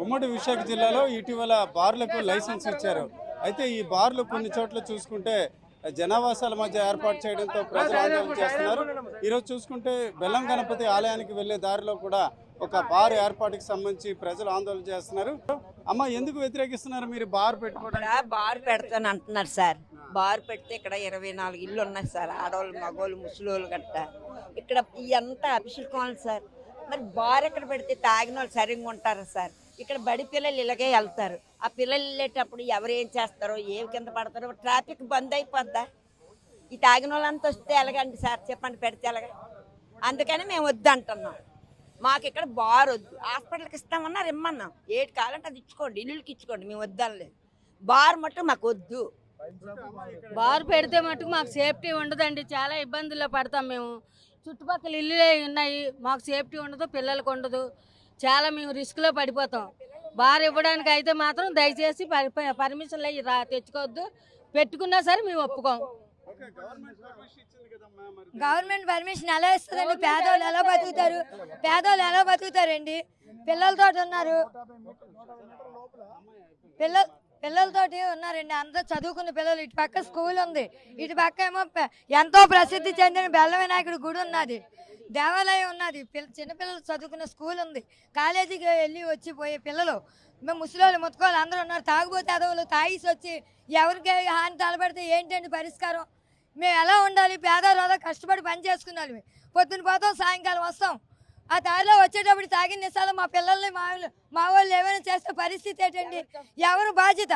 ఉమ్మడి విశాఖ జిల్లాలో ఇటీవల బార్లకు లైసెన్స్ ఇచ్చారు. అయితే ఈ బార్లు కొన్ని చోట్ల చూసుకుంటే జనావాసాల మధ్య ఏర్పాటు చేయడంతో ప్రజలు ఆందోళన చేస్తున్నారు. ఈరోజు చూసుకుంటే బెల్లం గణపతి ఆలయానికి వెళ్లే దారిలో కూడా ఒక బార్ ఏర్పాటుకి సంబంధించి ప్రజలు ఆందోళన చేస్తున్నారు. అమ్మ, ఎందుకు వ్యతిరేకిస్తున్నారు మీరు బార్ పెట్టుకోవడానికి? బార్ పెడతాను అంటున్నారు సార్. బార్ పెడితే ఇక్కడ 24 ఇళ్ళు ఉన్నాయి సార్. ఆడవాళ్ళు, మగవాళ్ళు, ముసలోళ్ళు గట్ట ఇక్కడ ఇదంతా అభిషేకం సార్. మరి బార్ ఎక్కడ పెడితే తాగిన వాళ్ళు సరిగ్గా ఉంటారు సార్. ఇక్కడ బడి పిల్లలు ఇలాగే వెళ్తారు. ఆ పిల్లలు వెళ్ళేటప్పుడు ఎవరు ఏం చేస్తారో, ఏ కింద పడతారో, ట్రాఫిక్ బంద్ అయిపోద్దా? ఈ తాగిన వాళ్ళంతా వస్తే ఎలాగండి సార్, చెప్పండి, పెడితే ఎలాగ? అందుకని మేము వద్దు అంటున్నాం. మాకు ఇక్కడ బార్ వద్దు. హాస్పిటల్కి ఇస్తామన్నారు, ఇమ్మన్నాం. ఏటి కావాలంటే అది ఇచ్చుకోండి, ఇల్లుకి ఇచ్చుకోండి, మేము వద్దనలేదు. బార్ మట్టు మాకు వద్దు. బార్ పెడితే మటుకు మాకు సేఫ్టీ ఉండదండి. చాలా ఇబ్బందుల్లో పడతాం మేము. చుట్టుపక్కల ఇల్లులే ఉన్నాయి, మాకు సేఫ్టీ ఉండదు, పిల్లలకు ఉండదు. చాలా మేము రిస్క్లో పడిపోతాం. బార్ ఇవ్వడానికి అయితే మాత్రం దయచేసి పర్మిషన్లు అయ్యి తెచ్చుకోవద్దు. పెట్టుకున్నా సరే మేము ఒప్పుకోం. గవర్నమెంట్ పర్మిషన్ ఎలా ఇస్తుందండి? పేదోళ్ళు ఎలా బతుకుతారండి? పిల్లలతో ఉన్నారు, పిల్లలతోటి ఉన్నారండి. అందరూ చదువుకున్న పిల్లలు. ఇటు పక్క స్కూల్ ఉంది, ఇటు పక్క ఏమో ఎంతో ప్రసిద్ధి చెందిన బెల్ల వినాయకుడి గుడి ఉన్నది, దేవాలయం ఉన్నది, చిన్నపిల్లలు చదువుకున్న స్కూల్ ఉంది, కాలేజీకి వెళ్ళి వచ్చి పోయే పిల్లలు, మేము ముసలోళ్ళు, ముత్తుకోళ్ళు అందరూ ఉన్నారు. తాగుబోతే అదవులు తాగేసి వచ్చి ఎవరికి హాని తలపెడితే ఏంటండి పరిష్కారం? మేము ఎలా ఉండాలి? పేదవాళ్ళ కష్టపడి పని చేసుకున్నాలి. పొద్దున పోతాం, సాయంకాలం వస్తాం. ఆ దారిలో వచ్చేటప్పుడు తాగిన నిసాలు మా పిల్లల్ని మా వాళ్ళు ఏమైనా చేసే పరిస్థితి ఏంటండి? ఎవరు బాధ్యత?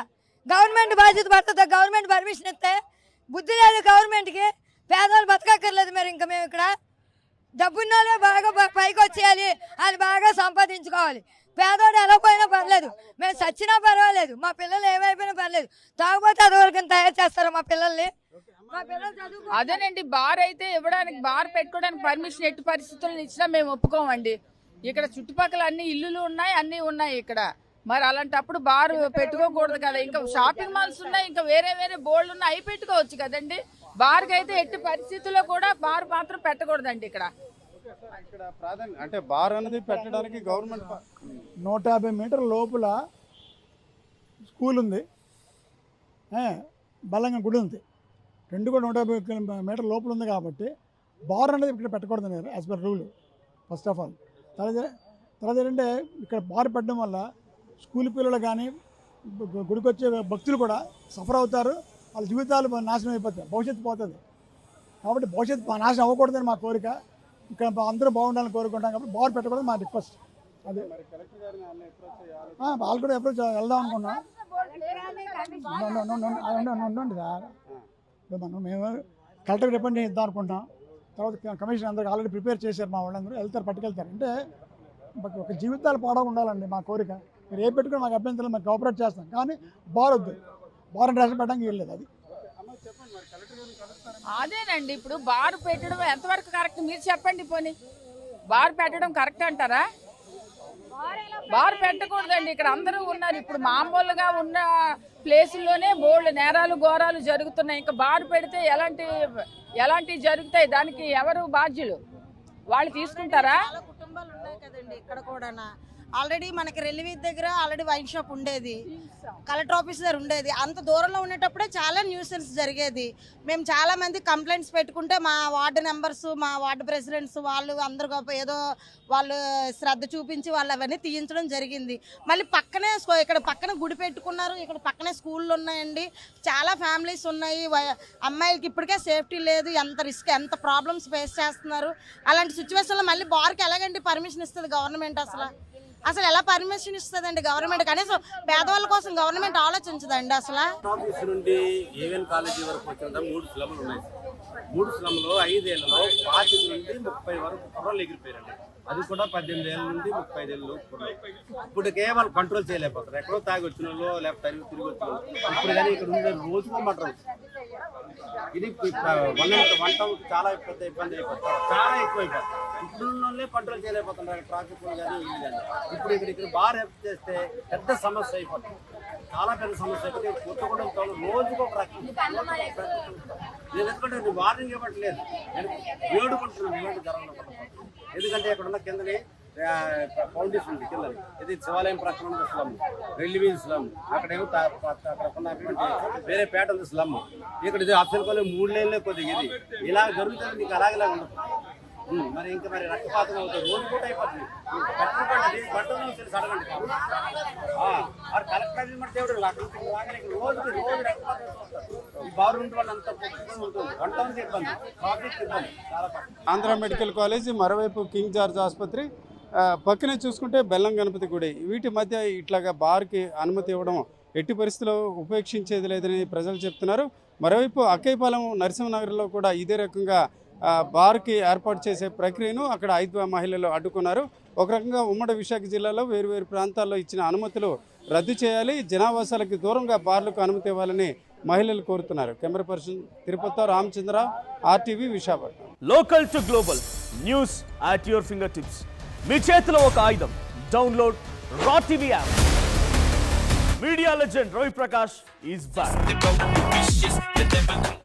గవర్నమెంట్ బాధ్యత పడుతుందా? గవర్నమెంట్ పర్మిషన్ ఇస్తే బుద్ధి లేదు గవర్నమెంట్కి. పేదవాళ్ళు బతకక్కర్లేదు. మరి ఇంకా మేము ఇక్కడ డబ్బున్నోళ్ళే బాగా పైకి వచ్చేయాలి, అది బాగా సంపాదించుకోవాలి. పేదవాడు ఎలా పోయినా పర్లేదు, మేము చచ్చినా పర్వాలేదు, మా పిల్లలు ఏమైపోయినా పర్లేదు. తాగుబోతే అదవరకు తయారు చేస్తారా మా పిల్లల్ని? అదేనండి, బార్ అయితే ఇవ్వడానికి, బార్ పెట్టుకోవడానికి పర్మిషన్ ఎట్టి పరిస్థితులను ఇచ్చినా మేము ఒప్పుకోమండి. ఇక్కడ చుట్టుపక్కల అన్ని ఇల్లులు ఉన్నాయి, అన్నీ ఉన్నాయి ఇక్కడ. మరి అలాంటప్పుడు బార్ పెట్టుకోకూడదు కదా. ఇంకా షాపింగ్ మాల్స్ ఉన్నాయి, ఇంకా వేరే వేరే బోర్డులు ఉన్నాయి, అవి పెట్టుకోవచ్చు కదండి. బార్కి అయితే ఎట్టి పరిస్థితుల్లో కూడా బార్ మాత్రం పెట్టకూడదండి. ఇక్కడ అంటే బార్ అనేది పెట్టడానికి గవర్నమెంట్ 150 మీటర్ల లోపల స్కూల్ ఉంది, బలంగా గుడి ఉంది, రెండు కూడా 150 మీటర్ల లోపల ఉంది. కాబట్టి బార్ అనేది ఇక్కడ పెట్టకూడదు as per rule. First of all తర్వాత ఏంటంటే ఇక్కడ బార్ పెట్టడం వల్ల స్కూల్ పిల్లలు కానీ గుడికి వచ్చే భక్తులు కూడా సఫర్ అవుతారు. వాళ్ళ జీవితాలు నాశనం అయిపోతాయి, భవిష్యత్తు పోతుంది. కాబట్టి భవిష్యత్తు నాశనం అవ్వకూడదని మా కోరిక. ఇక్కడ అందరూ బాగుండాలని కోరుకుంటాం. కాబట్టి బార్ పెట్టకూడదు మా రిక్వెస్ట్. అదే వాళ్ళు కూడా ఎప్పుడు వెళ్దాం అనుకున్నాం. ఉండండి సార్, మేము కలెక్టర్ రిప్రజెంటేషన్ ఇద్దాం అనుకుంటున్నాం. తర్వాత కమిషన్ అందరికి ఆల్రెడీ ప్రిపేర్ చేశారు. మా వాళ్ళందరూ వెళ్తారు, పట్టుకెళ్తారు. అంటే ఒక జీవితాలు పాడగా ఉండాలండి మా కోరిక. మీరు ఏ పెట్టుకుని మాకు అభ్యంతరం, మేము కోఆపరేట్ చేస్తాం. కానీ బార్ వద్దు, బార్ అంటే రాసి పెట్టడానికి వెళ్ళలేదు. అది అదేనండి, ఇప్పుడు బార్ పెట్టడం ఎంతవరకు కరెక్ట్ మీరు చెప్పండి. పోనీ బార్ పెట్టడం కరెక్ట్ అంటారా? బార్ పెట్టకూడదండి. ఇక్కడ అందరూ ఉన్నారు. ఇప్పుడు మామూలుగా ఉన్న ప్లేసుల్లోనే బోల్డ్ నేరాలు ఘోరాలు జరుగుతున్నాయి. ఇంకా బార్ పెడితే ఎలాంటి జరుగుతాయి? దానికి ఎవరు బాధ్యులు? వాళ్ళు తీసుకుంటారా? కుటుంబాలు ఉన్నాయి కదండి ఇక్కడ కూడా. ఆల్రెడీ మనకి రైల్వే దగ్గర ఆల్రెడీ వైన్ షాప్ ఉండేది, కలెక్టర్ ఆఫీస్ దగ్గర ఉండేది. అంత దూరంలో ఉండేటప్పుడే చాలా న్యూసెన్స్ జరిగేది. మేము చాలా మంది కంప్లైంట్స్ పెట్టుకుంటే మా వార్డు మెంబర్స్, మా వార్డు ప్రెసిడెంట్స్ వాళ్ళు అందరూ ఏదో వాళ్ళు శ్రద్ధ చూపించి వాళ్ళు అవన్నీ తీయించడం జరిగింది. మళ్ళీ పక్కనే ఇక్కడ పక్కన గుడి పెట్టుకున్నారు, ఇక్కడ పక్కనే స్కూళ్ళు ఉన్నాయండి, చాలా ఫ్యామిలీస్ ఉన్నాయి. అమ్మాయిలకి ఇప్పటికే సేఫ్టీ లేదు, ఎంత రిస్క్, ఎంత ప్రాబ్లమ్స్ ఫేస్ చేస్తున్నారు. అలాంటి సిచ్యువేషన్లో మళ్ళీ బార్కి ఎలాగండి పర్మిషన్ ఇస్తుంది గవర్నమెంట్? అసలు ఎలా పర్మిషన్ ఇస్తుందండి గవర్నమెంట్? కనీసం పేదవాళ్ళ కోసం గవర్నమెంట్ ఆలోచించదండి అసలు. ఆఫీస్ నుండి ఏవెన్ కాలేజీ వరకు వచ్చిన 3 స్లమ్లు ఉన్నాయి. 3 స్లమ్లో 5 ఏళ్లలో 25 నుండి 30 వరకు కుర్రలు ఎగిరిపోయారండి. అది కూడా 18 ఏళ్ళ నుండి 35 ఏళ్ళు. ఇప్పుడు కేవలం కంట్రోల్ చేయలేకపోతారు. ఎక్కడో తాగి వచ్చిన వాళ్ళు, లేకపోతే తిరిగి వచ్చిన వాళ్ళు. ఇప్పుడు కానీ ఇక్కడ ఉండే రోజుకు మటర్ ఇది వంట చాలా పెద్ద ఇబ్బంది అయిపోతుంది, చాలా ఎక్కువ అయిపోతుంది. ఇప్పుడు కంట్రోల్ చేయలేకపోతున్నారు ట్రాఫిక్ కానీ ఇది కానీ. ఇప్పుడు ఇక్కడ బార్ చేస్తే పెద్ద సమస్య అయిపోతుంది, చాలా పెద్ద సమస్య అయిపోతుంది. కొత్తగూడెం రోజుకు ఒక రకం. నేను ఎందుకంటే వార్నింగ్ ఇవ్వట్లేదు, నేను వేడుకుంటున్నాను, వేడు జరగడం. ఎందుకంటే ఇక్కడ ఉన్న కిందని ఫౌండేషన్ ఉంది కింద. ఇది శివాలయం ప్రక్కన ఉంది స్లమ్, రైల్వే స్లమ్. అక్కడేమో అక్కడ ఉన్నటువంటి వేరే పేట ఉంది స్లమ్. ఇక్కడ ఇది అఫ్జల్ కాలేజ్ 3 లైన్లే కొద్దిగా ఇది ఇలా జరుగుతుంది. మీకు అలాగేలా ఉండదు. మరి ఇంకా మరి రక్తపాతం అవుతుంది, రోజు పూట అయిపోతుంది. పెట్టుకోండి బట్టలు అడగండి. కలెక్టర్ దేవుడు రోజు రక్తపాతం. ఈ బారు ఉంటే వాళ్ళు అంత ఉంటుంది. వంట ఇబ్బంది, ట్రాఫిక్ ఇబ్బంది చాలా. ఆంధ్ర మెడికల్ కాలేజ్, మరోవైపు కింగ్ జార్జ్ ఆసుపత్రి, పక్కనే చూసుకుంటే బెల్లం గణపతి గుడి. వీటి మధ్య ఇట్లాగా బార్కి అనుమతి ఇవ్వడం ఎట్టి పరిస్థితుల్లో ఉపేక్షించేది లేదని ప్రజలు చెప్తున్నారు. మరోవైపు అక్కైపాలెం నరసింహనగర్లో కూడా ఇదే రకంగా బార్కి ఏర్పాటు చేసే ప్రక్రియను అక్కడ 5 మహిళలు అడ్డుకున్నారు. ఒక రకంగా ఉమ్మడి విశాఖ జిల్లాలో వేరువేరు ప్రాంతాల్లో ఇచ్చిన అనుమతులు రద్దు చేయాలి, జనావాసాలకు దూరంగా బార్లకు అనుమతి ఇవ్వాలని మహిళలు కోరుతున్నారు. కెమెరా పర్సన్ తిరుపతితో Ramachandra, RTV Visakhapatnam. Local to global news at your finger tips. మీ చేతిలో ఒక ఆయుధం. Download R TV app. Media legend Ravi Prakash is back.